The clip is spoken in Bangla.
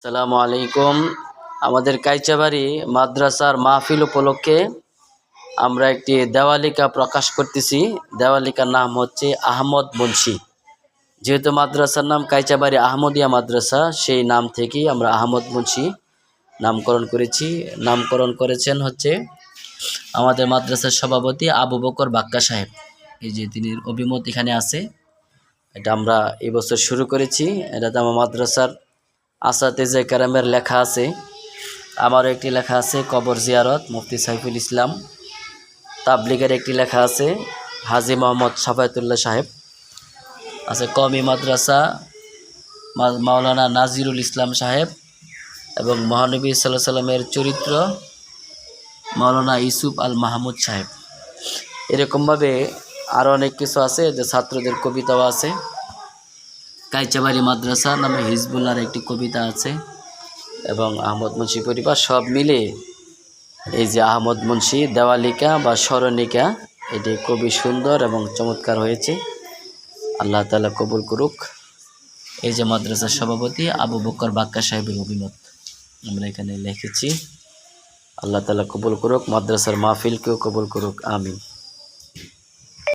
আসসালামু আলাইকুম। আমাদের কাইচাবাড়ি মাদ্রাসার মাহফিল উপলক্ষে আমরা একটি দেওয়ালিকা প্রকাশ করতেছি। দেওয়ালিকার নাম হচ্ছে আহমদ মুন্সি। যেহেতু মাদ্রাসার নাম কাইচাবাড়ি আহমদিয়া মাদ্রাসা, সেই নাম থেকেই আমরা আহমদ মুন্সি নামকরণ করেছি। নামকরণ করেছেন হচ্ছে আমাদের মাদ্রাসার সভাপতি আবু বকর বাক্কা সাহেব। এই যে তিনি অভিমত এখানে আছে, এটা আমরা এবছর শুরু করেছি। এটাতে আমার মাদ্রাসার আসাতেজে কেরামের লেখা আছে, আমারও একটি লেখা আছে কবর জিয়ারত মুফতি সাইফুল ইসলাম। তাবলিগের একটি লেখা আছে হাজি মোহাম্মদ সাফায়েতুল্লাহ সাহেব আছে। কওমি মাদ্রাসা মাওলানা নাজিরুল ইসলাম সাহেব এবং মহানবী সাল্লাল্লাহু আলাইহি সাল্লামের চরিত্র মাওলানা ইউসুফ আল মাহমুদ সাহেব। এরকমভাবে আরও অনেক কিছু আছে, যে ছাত্রদের কবিতাও আছে। কাইচাবাড়ি মাদ্রাসা নামে হিজবুল্লাহর একটি কবিতা আছে এবং আহমদ মুন্সি পরিবার সব মিলে এই যে আহমদ মুন্সি দেওয়ালিকা বা স্মরণিকা, এটি খুবই সুন্দর এবং চমৎকার হয়েছে। আল্লাহ তাআলা কবুল করুক। এই যে মাদ্রাসার সভাপতি আবু বকর বাক্কা সাহেবের অভিমত আমরা এখানে লিখেছি। আল্লাহ তাআলা কবুল করুক, মাদ্রাসার মাহফিলকেও কবুল করুক, আমিন।